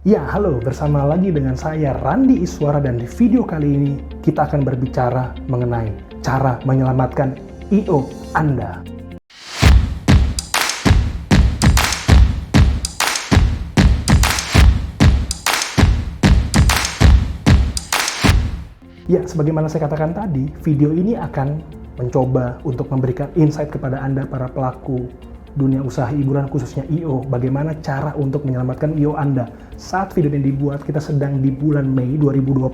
Ya, halo, bersama lagi dengan saya Randi Iswara dan di video kali ini kita akan berbicara mengenai cara menyelamatkan IO Anda. Ya, sebagaimana saya katakan tadi, video ini akan mencoba untuk memberikan insight kepada Anda para pelaku dunia usaha hiburan khususnya IO, bagaimana cara untuk menyelamatkan IO Anda. Saat video ini dibuat, kita sedang di bulan Mei 2020,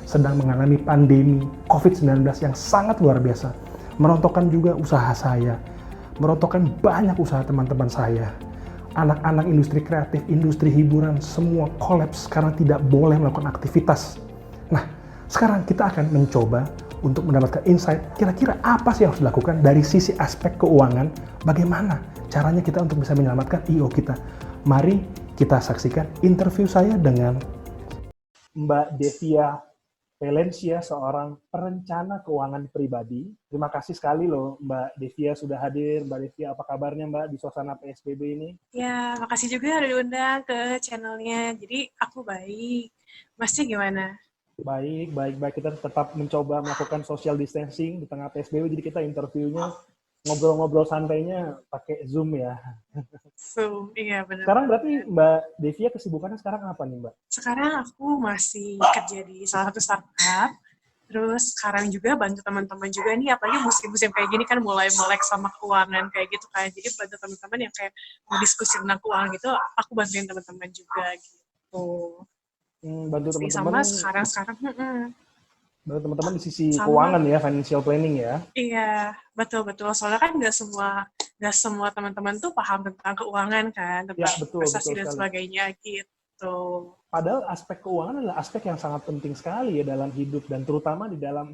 sedang mengalami pandemi COVID-19 yang sangat luar biasa. Merontokkan juga usaha saya, merontokkan banyak usaha teman-teman saya. Anak-anak industri kreatif, industri hiburan, semua kolaps karena tidak boleh melakukan aktivitas. Nah, sekarang kita akan mencoba untuk mendapatkan insight kira-kira apa sih yang harus dilakukan dari sisi aspek keuangan, bagaimana caranya kita untuk bisa menyelamatkan IO kita. Mari kita saksikan interview saya dengan Mbak Devia Valencia, seorang perencana keuangan pribadi. Terima kasih sekali loh Mbak Devia sudah hadir. Mbak Devia, apa kabarnya Mbak di suasana PSBB ini? Ya, makasih juga udah diundang ke channelnya. Jadi aku baik. Masnya gimana? Baik, baik, baik. Kita tetap mencoba melakukan social distancing di tengah PSBB, jadi kita interviewnya ngobrol-ngobrol santainya pakai Zoom ya. Zoom, iya Sekarang berarti benar-benar. Mbak Devia kesibukannya sekarang apa nih Mbak? Sekarang aku masih kerja di salah satu startup. Terus sekarang juga bantu teman-teman juga nih, apalagi musim-musim kayak gini kan mulai melek sama keuangan kayak gitu kan. Jadi bantu teman-teman yang kayak mau diskusi tentang keuangan gitu, aku bantuin teman-teman juga gitu. Bantu teman-teman, Sama sekarang-sekarang, bantu teman-teman di sisi sama. keuangan ya, financial planning ya. Iya, betul-betul. Soalnya kan nggak semua teman-teman tuh paham tentang keuangan kan, Ya, tentang betul, investasi betul dan sekali. sebagainya gitu. Padahal aspek keuangan adalah aspek yang sangat penting sekali ya dalam hidup dan terutama di dalam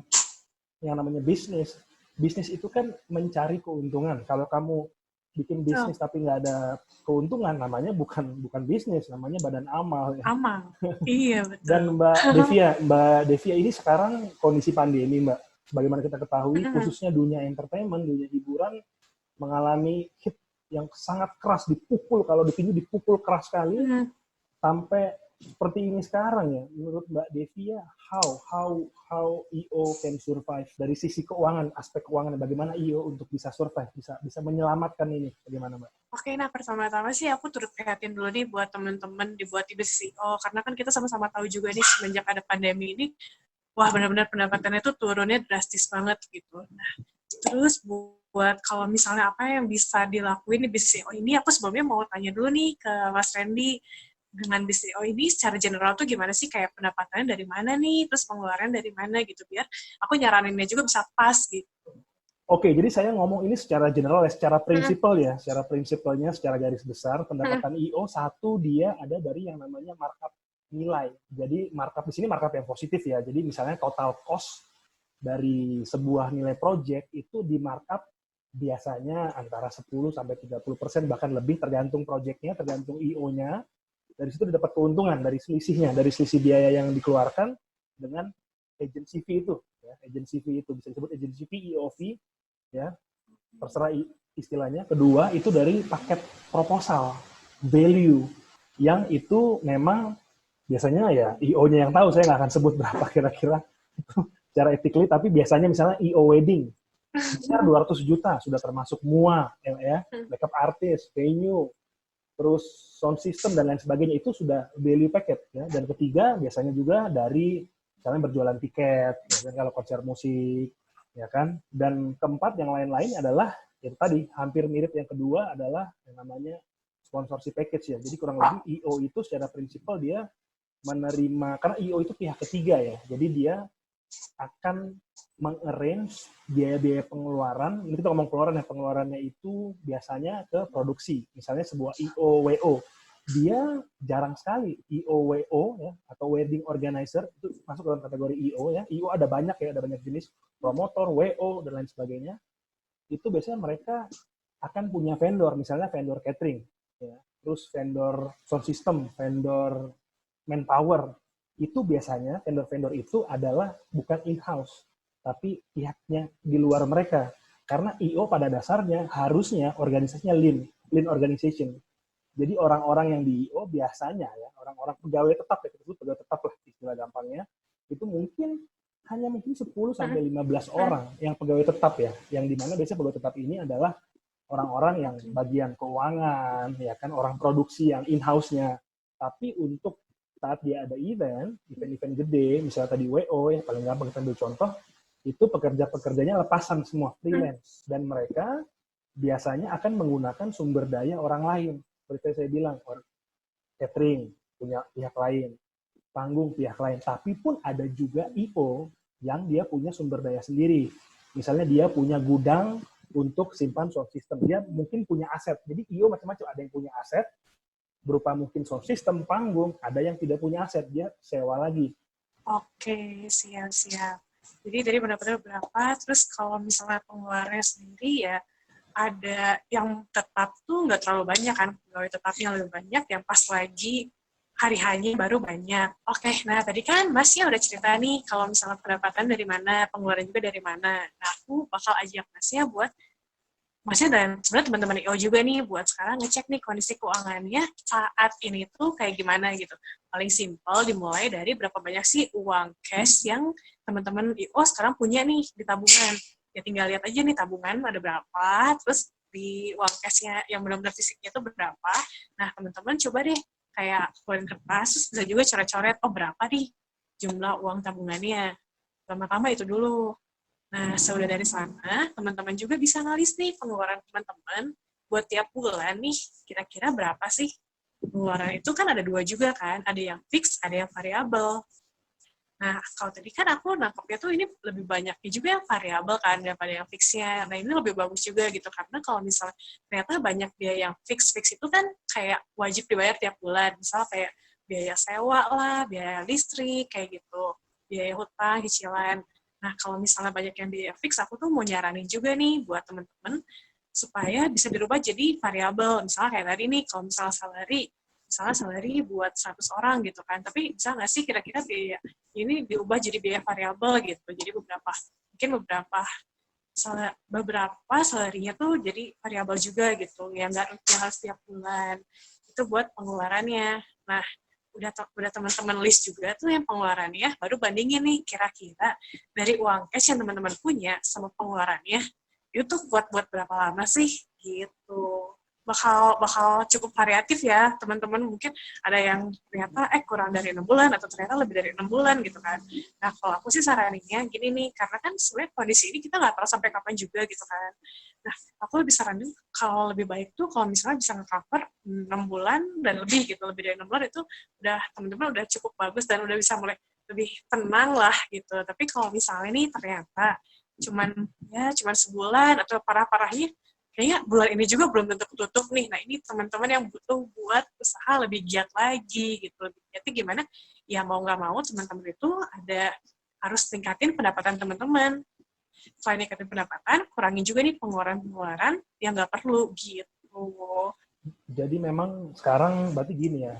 yang namanya bisnis. Bisnis itu kan mencari keuntungan. Kalau kamu bikin Betul, bisnis tapi nggak ada keuntungan, namanya bukan bukan bisnis, namanya badan amal ya. aman. Iya, betul. Dan Mbak Devia ini sekarang kondisi pandemi Mbak. Sebagaimana kita ketahui, khususnya dunia entertainment, dunia hiburan mengalami hit yang sangat keras, dipukul, kalau ditinju dipukul keras sekali sampai seperti ini sekarang ya. Menurut Mbak Devia, how IO can survive dari sisi keuangan, aspek keuangan, bagaimana IO untuk bisa survive, bisa menyelamatkan ini, bagaimana Mbak? Oke, nah pertama-tama sih aku turut prihatin dulu nih buat teman-teman dibuat di BCO, karena kan kita sama-sama tahu juga nih semenjak ada pandemi ini, wah benar-benar pendapatannya tuh turunnya drastis banget gitu. Nah, terus buat kalau misalnya apa yang bisa dilakuin di BCO ini, aku sebelumnya mau tanya dulu nih ke Mas Randy, dengan BCO ini secara general tuh gimana sih, kayak pendapatannya dari mana nih, terus pengeluaran dari mana gitu, biar aku nyaraninnya juga bisa pas gitu. Oke, jadi saya ngomong ini secara general ya, secara prinsipal ya, secara prinsipalnya, secara garis besar, pendapatan IO satu dia ada dari yang namanya markup nilai. Jadi markup di sini markup yang positif ya. Jadi misalnya total cost dari sebuah nilai project itu di markup biasanya antara 10 sampai 30% bahkan lebih tergantung projectnya, tergantung IO-nya. Dari situ didapat keuntungan dari selisihnya, dari selisih biaya yang dikeluarkan dengan agency fee itu. Ya, agency fee itu bisa disebut agency fee, EOV, ya terserah istilahnya. Kedua itu dari paket proposal value yang itu memang biasanya ya IO-nya yang tahu, saya nggak akan sebut berapa kira-kira itu secara ethically, tapi biasanya misalnya IO wedding sekitar 200 juta sudah termasuk MUA ya, makeup artist, venue, terus sound system dan lain sebagainya, itu sudah value packet ya. Dan ketiga biasanya juga dari misalnya berjualan tiket ya, kalau konser musik ya kan. Dan keempat yang lain-lain adalah itu tadi hampir mirip yang kedua adalah yang namanya sponsorship package ya. Jadi kurang lebih IO itu secara prinsipal dia menerima, karena IO itu pihak ketiga ya, jadi dia akan mengarrange biaya-biaya pengeluaran. Ini kita ngomong pengeluaran ya, pengeluarannya itu biasanya ke produksi. Misalnya sebuah IO WO, dia jarang sekali IO WO ya, atau wedding organizer itu masuk dalam kategori IO ya. IO ada banyak ya, ada banyak jenis, promotor, WO dan lain sebagainya. Itu biasanya mereka akan punya vendor, misalnya vendor catering ya, terus vendor sound system, vendor manpower. Itu biasanya vendor-vendor itu adalah bukan in-house, tapi pihaknya di luar mereka. Karena IO pada dasarnya harusnya organisasinya lean organization. Jadi orang-orang yang di IO biasanya ya, orang-orang pegawai tetap ya, kita sebut pegawai tetap lah istilah gampangnya, itu hanya mungkin 10 sampai 15 orang yang pegawai tetap ya, yang dimana biasanya pegawai tetap ini adalah orang-orang yang bagian keuangan, ya kan, orang produksi yang in-house-nya. Tapi untuk saat dia ada event-event gede, misalnya tadi WO, yang paling gampang kita ambil contoh, itu pekerja-pekerjanya lepasan semua, freelance. Dan mereka biasanya akan menggunakan sumber daya orang lain. Seperti saya bilang, catering, punya pihak lain, panggung pihak lain. Tapi pun ada juga IO yang dia punya sumber daya sendiri. Misalnya dia punya gudang untuk simpan sound system. Dia mungkin punya aset. Jadi IO macam-macam. Ada yang punya aset, berupa mungkin sound system, panggung. Ada yang tidak punya aset, dia sewa lagi. Oke, siap-siap. Jadi dari benar-benar berapa, terus kalau misalnya pengeluarannya sendiri ya, ada yang tetap tuh nggak terlalu banyak kan, pegawai tetapnya lebih banyak, yang pas lagi hari hanya baru banyak. Oke, nah tadi kan Masnya udah cerita nih, kalau misalnya pendapatan dari mana, pengeluaran juga dari mana. Nah, aku bakal ajak Masnya buat Masnya dan sebenarnya teman-teman IO juga nih buat sekarang ngecek nih kondisi keuangannya saat ini tuh kayak gimana gitu. Paling simpel dimulai dari berapa banyak sih uang cash yang teman-teman IO sekarang punya nih di tabungan. Ya tinggal lihat aja nih tabungan ada berapa, terus di uang cashnya yang benar-benar fisiknya itu berapa. Nah, teman-teman coba deh kayak keluarin kertas, terus bisa juga coret-coret, oh berapa nih jumlah uang tabungannya. Pertama-tama itu dulu. Nah, sudah dari sana, teman-teman juga bisa ngalis nih pengeluaran teman-teman buat tiap bulan nih, kira-kira berapa sih? Pengeluaran itu kan ada dua juga kan, ada yang fix, ada yang variabel. Nah, kalau tadi kan aku nangkepnya tuh ini lebih banyaknya juga yang variabel kan daripada yang fixnya. Nah, ini lebih bagus juga gitu, karena kalau misalnya ternyata banyak biaya yang fix itu kan kayak wajib dibayar tiap bulan. Misalnya kayak biaya sewa lah, biaya listrik, kayak gitu, biaya hutang, cicilan. Nah, kalau misalnya banyak yang biaya fix, aku tuh mau nyaranin juga nih buat teman-teman supaya bisa dirubah jadi variabel. Misalnya kayak tadi nih, kalau misalnya salary buat 100 orang gitu kan, tapi bisa nggak sih kira-kira biaya ini diubah jadi biaya variabel gitu, jadi beberapa salary-nya tuh jadi variabel juga gitu, yang nggak yang harus tiap bulan, itu buat pengeluarannya. Nah, udah teman-teman list juga tuh yang pengeluarannya, baru bandingin nih kira-kira dari uang cash yang teman-teman punya sama pengeluarannya, itu tuh buat berapa lama sih gitu. Bakal cukup variatif ya teman-teman, mungkin ada yang ternyata kurang dari 6 bulan atau ternyata lebih dari 6 bulan gitu kan. Nah, kalau aku sih saraninnya gini nih, karena kan sebenarnya kondisi ini kita nggak tahu sampai kapan juga gitu kan. Nah, aku lebih saranin kalau lebih baik tuh kalau misalnya bisa nge-cover 6 bulan dan lebih gitu, lebih dari 6 bulan itu udah teman-teman udah cukup bagus dan udah bisa mulai lebih tenang lah gitu. Tapi kalau misalnya nih ternyata cuman sebulan atau parah-parahnya kayaknya bulan ini juga belum tentu tutup nih. Nah, ini teman-teman yang butuh buat usaha lebih giat lagi gitu. Lebih giatnya gimana? Ya mau nggak mau teman-teman itu harus tingkatin pendapatan teman-teman. Selain ningkatin pendapatan, kurangin juga nih pengeluaran-pengeluaran yang nggak perlu gitu. Jadi memang sekarang berarti gini ya,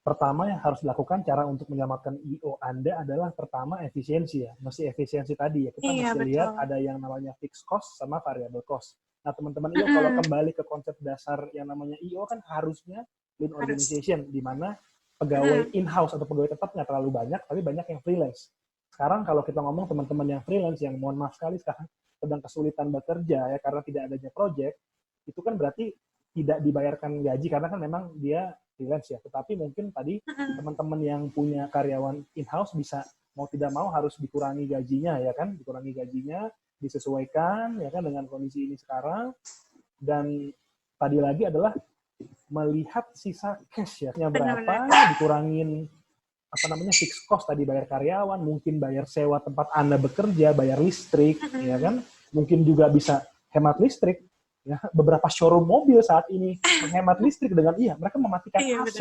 pertama yang harus dilakukan cara untuk menyelamatkan IO Anda adalah pertama efisiensi ya. Mesti efisiensi tadi ya. Kita Iya, mesti lihat betul. ada yang namanya fixed cost sama variable cost. Nah, teman-teman IO kalau kembali ke konsep dasar yang namanya IO kan harusnya lean Harus. organization, di mana pegawai in-house atau pegawai tetap nggak terlalu banyak, tapi banyak yang freelance. Sekarang kalau kita ngomong teman-teman yang freelance, yang mohon maaf sekali sekarang sedang kesulitan bekerja ya karena tidak adanya project, itu kan berarti tidak dibayarkan gaji karena kan memang dia freelance ya. Tetapi mungkin tadi teman-teman yang punya karyawan in-house bisa mau tidak mau harus dikurangi gajinya ya kan, dikurangi gajinya, disesuaikan ya kan dengan kondisi ini sekarang. Dan tadi lagi adalah melihat sisa cash ya, Benar-benar. berapa, dikurangin apa namanya fixed cost tadi, bayar karyawan, mungkin bayar sewa tempat Anda bekerja, bayar listrik ya kan, mungkin juga bisa hemat listrik. Ya, beberapa showroom mobil saat ini menghemat listrik dengan mereka mematikan Iya, benar. AC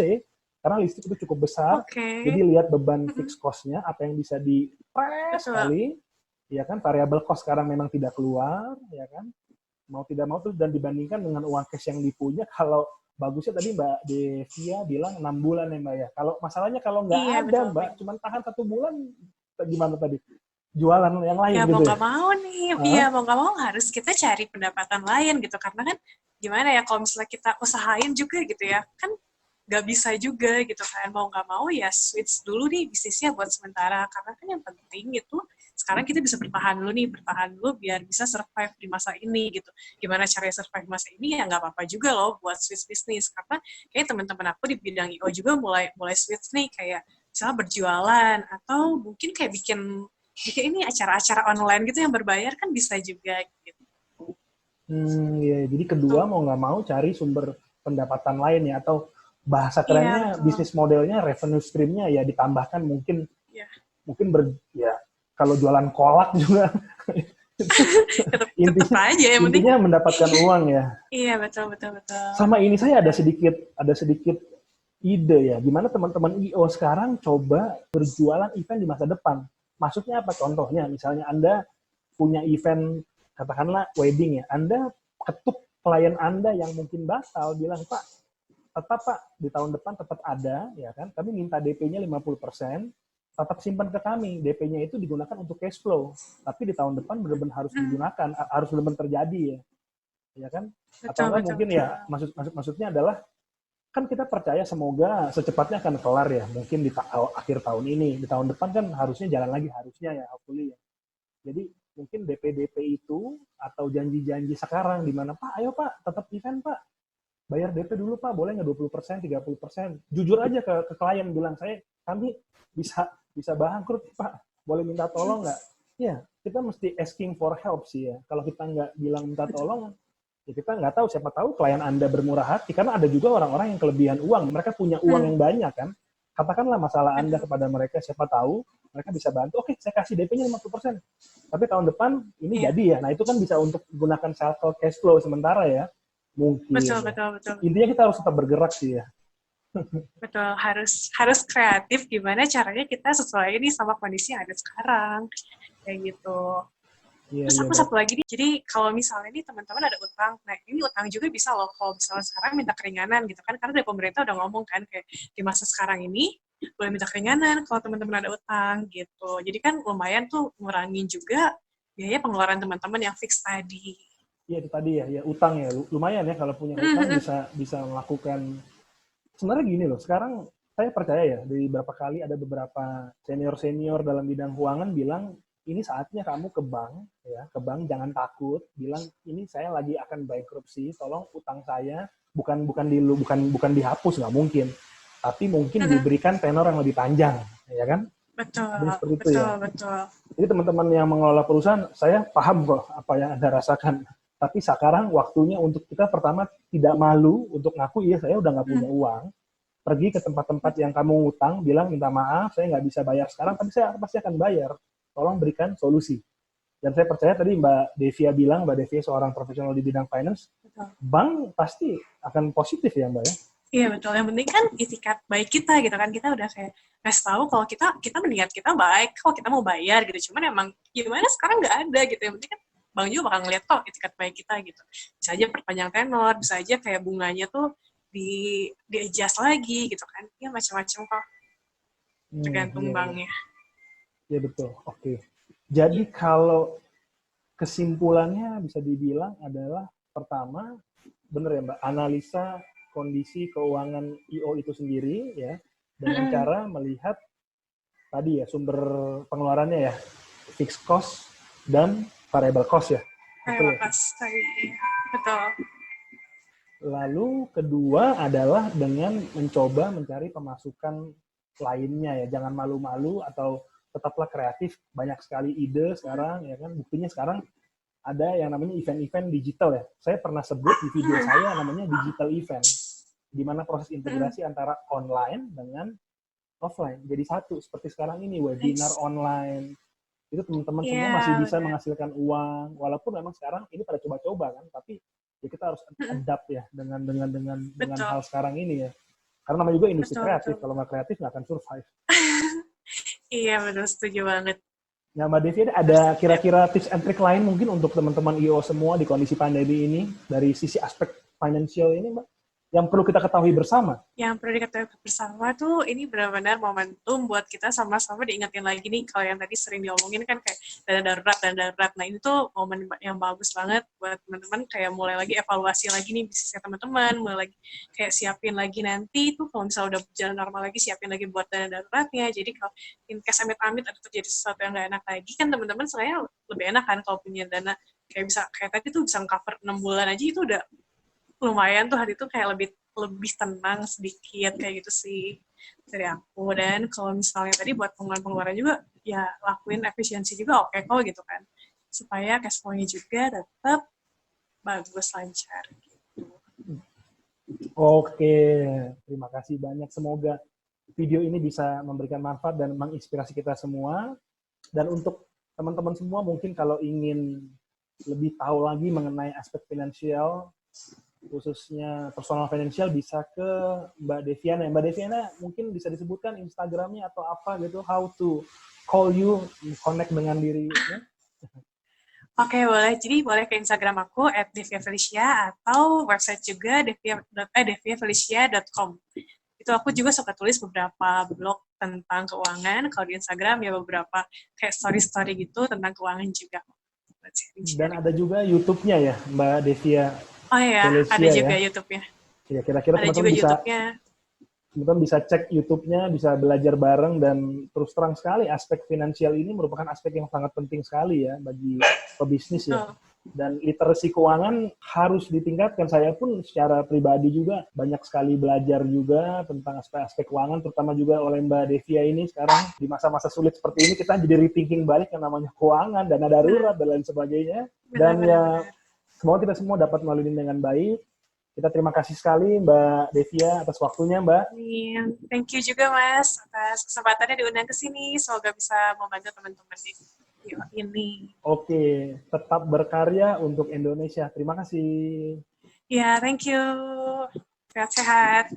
karena listrik itu cukup besar. Oke. Jadi lihat beban fixed cost-nya apa yang bisa di-press Betul. sekali, ya kan, variable cost sekarang memang tidak keluar, ya kan, mau tidak mau, terus dan dibandingkan dengan uang cash yang dipunya, kalau bagusnya tadi Mbak Devia bilang 6 bulan ya Mbak ya. Kalau masalahnya kalau nggak Iya, ada betul. Mbak, cuma tahan 1 bulan, gimana tadi? jualan yang lain Ya gitu mau ya? nggak mau nih, Hah? iya mau nggak mau harus kita cari pendapatan lain gitu. Karena kan gimana ya kalau misalnya kita usahain juga gitu ya, kan nggak bisa juga gitu kan. Mau nggak mau ya switch dulu nih bisnisnya buat sementara. Karena kan yang penting itu sekarang kita bisa bertahan dulu nih, bertahan dulu biar bisa survive di masa ini gitu. Gimana caranya survive di masa ini ya nggak apa-apa juga loh buat switch bisnis. Karena kayak teman-teman aku di bidang IO juga mulai switch nih kayak misalnya berjualan atau mungkin kayak bikin ini acara-acara online gitu yang berbayar kan bisa juga gitu. Ya, jadi kedua Tuh. mau nggak mau cari sumber pendapatan lain ya, atau bahasa Iya, kerennya betul. bisnis modelnya revenue stream-nya ya ditambahkan mungkin Ya. mungkin ya kalau jualan kolak juga tetap intinya aja yang penting. intinya mendapatkan uang ya. Iya, betul. Sama ini saya ada sedikit ide ya, gimana teman-teman IO sekarang coba berjualan event di masa depan. Maksudnya apa? Contohnya, misalnya Anda punya event, katakanlah wedding ya, Anda ketuk klien Anda yang mungkin batal, bilang, Pak, tetap Pak, di tahun depan tetap ada, ya kan, kami minta DP-nya 50%, tetap simpan ke kami, DP-nya itu digunakan untuk cash flow, tapi di tahun depan benar-benar harus digunakan, harus benar-benar terjadi ya kan? Atau Betul, enggak betul, mungkin betul. ya, maksudnya adalah kan kita percaya semoga secepatnya akan kelar ya, mungkin di akhir tahun ini, di tahun depan kan harusnya jalan lagi, harusnya ya, hopefully ya. Jadi mungkin DP-DP itu atau janji-janji sekarang di mana, Pak, ayo Pak, tetap event Pak, bayar DP dulu Pak, boleh nggak 20%, 30%, jujur aja ke klien, bilang kami bisa bisa bangkrut Pak, boleh minta tolong nggak? Ya, kita mesti asking for help sih ya. Kalau kita nggak bilang minta tolong, ya kita nggak tahu, siapa tahu klien Anda bermurah hati, karena ada juga orang-orang yang kelebihan uang, mereka punya uang yang banyak kan, katakanlah masalah Anda kepada mereka, siapa tahu mereka bisa bantu, oke saya kasih DP-nya 50%, tapi tahun depan ini Iya, jadi ya, nah itu kan bisa untuk gunakan cycle cash flow sementara ya, betul, mungkin ya. betul. Intinya kita harus tetap bergerak sih ya. Betul, harus kreatif gimana caranya kita sesuai ini sama kondisi yang ada sekarang. Kayak gitu. Iya, Terus iya, aku satu lagi nih, jadi kalau misalnya nih teman-teman ada utang, nah ini utang juga bisa loh kalau misalnya sekarang minta keringanan gitu kan, karena dari pemerintah udah ngomong kan kayak di masa sekarang ini boleh minta keringanan kalau teman-teman ada utang gitu. Jadi kan lumayan tuh ngurangin juga biaya pengeluaran teman-teman yang fix tadi. Iya itu tadi ya utang ya, lumayan ya kalau punya utang bisa bisa melakukan. Sebenarnya gini loh, sekarang saya percaya ya, dari beberapa kali ada beberapa senior-senior dalam bidang keuangan bilang, ini saatnya kamu ke bank, ya, ke bank jangan takut, bilang ini saya lagi akan bankruptsi, tolong utang saya bukan dihapus, nggak mungkin, tapi mungkin diberikan tenor yang lebih panjang, ya kan? Betul, Jadi seperti itu ya. betul. Jadi teman-teman yang mengelola perusahaan, saya paham kok apa yang Anda rasakan. Tapi sekarang waktunya untuk kita pertama tidak malu untuk ngaku, iya saya udah nggak punya uang. Pergi ke tempat-tempat yang kamu ngutang, bilang minta maaf, saya nggak bisa bayar sekarang, tapi saya pasti akan bayar. Tolong berikan solusi. Dan saya percaya tadi Mbak Devia bilang, Mbak Devia seorang profesional di bidang finance, Betul. bank pasti akan positif ya Mbak ya. Iya betul. Yang penting kan itikat baik kita gitu kan. Kita udah kayak ngasih tahu kalau kita meniat kita baik, kalau kita mau bayar gitu. Cuman emang gimana sekarang nggak ada gitu. Yang penting kan bank juga bakal ngeliat kok itikat baik kita gitu. Bisa aja perpanjang tenor, bisa aja kayak bunganya tuh di adjust lagi gitu kan. Ya macam-macam kok. Tergantung Iya, banknya. ya betul. Oke. Jadi kalau kesimpulannya bisa dibilang adalah pertama, benar ya Mbak, analisa kondisi keuangan IO itu sendiri ya, dengan cara melihat tadi ya sumber pengeluarannya ya, fixed cost dan variable cost ya. Variable cost tadi, betul. Lalu kedua adalah dengan mencoba mencari pemasukan lainnya ya, jangan malu-malu atau tetaplah kreatif, banyak sekali ide sekarang ya kan, buktinya sekarang ada yang namanya event-event digital ya. Saya pernah sebut di video saya namanya digital event, di mana proses integrasi antara online dengan offline jadi satu. Seperti sekarang ini webinar online, itu teman-teman semua masih bisa menghasilkan uang, walaupun memang sekarang ini pada coba-coba kan, tapi ya kita harus adapt ya dengan hal sekarang ini ya. Karena namanya juga industri kreatif, kalau nggak kreatif nggak akan survive. Iya betul, setuju banget. Nah, Mbak Devi, ada kira-kira tips and trick lain mungkin untuk teman-teman IO semua di kondisi pandemi ini dari sisi aspek finansial ini, Mbak? yang perlu kita ketahui bersama. Yang perlu diketahui bersama tuh ini benar-benar momentum buat kita sama-sama diingetin lagi nih, kalau yang tadi sering diomongin kan kayak dana darurat. Nah ini tuh momen yang bagus banget buat teman-teman kayak mulai lagi evaluasi lagi nih bisnisnya teman-teman, mulai lagi kayak siapin lagi nanti tuh kalau misalnya udah berjalan normal lagi, siapin lagi buat dana daruratnya. Jadi kalau in case amit-amit ada terjadi sesuatu yang gak enak lagi kan teman-teman sebenarnya lebih enak kan kalau punya dana kayak bisa kayak tadi tuh bisa cover 6 bulan aja, itu udah lumayan tuh, hari itu kayak lebih tenang sedikit kayak gitu sih dari aku. Dan kalau misalnya tadi buat pengeluaran juga ya lakuin efisiensi juga oke kok gitu kan, supaya cash flow-nya juga tetap bagus lancar gitu. Oke, terima kasih banyak. Semoga video ini bisa memberikan manfaat dan menginspirasi kita semua. Dan untuk teman-teman semua mungkin kalau ingin lebih tahu lagi mengenai aspek finansial, khususnya personal financial, bisa ke Mbak Deviana. Mbak Deviana mungkin bisa disebutkan Instagramnya atau apa gitu, how to call you, connect dengan dirinya. Oke, boleh. Jadi boleh ke Instagram aku @deviafelicia atau website juga deviafelicia.com. Itu aku juga suka tulis beberapa blog tentang keuangan. Kalau di Instagram ya beberapa kayak story-story gitu tentang keuangan juga. Dan ada juga YouTube-nya ya, Mbak Devia Oh ya, ada Felicia ya. juga YouTube-nya. Ya, kira-kira Ada juga YouTube-nya. teman-teman bisa cek YouTube-nya, bisa belajar bareng, dan terus terang sekali aspek finansial ini merupakan aspek yang sangat penting sekali ya bagi pebisnis ya. Dan literasi keuangan harus ditingkatkan. Saya pun secara pribadi juga banyak sekali belajar juga tentang aspek-aspek keuangan, terutama juga oleh Mbak Devia ini. Sekarang di masa-masa sulit seperti ini kita jadi rethinking balik yang namanya keuangan, dana darurat, dan lain sebagainya. Dan ya semoga kita semua dapat melalui ini dengan baik. Kita terima kasih sekali Mbak Devia atas waktunya, Mbak. Thank you juga Mas atas kesempatannya diundang ke sini. Semoga bisa membantu teman-teman di video ini. Oke, tetap berkarya untuk Indonesia. Terima kasih. Ya, thank you. Sehat-sehat.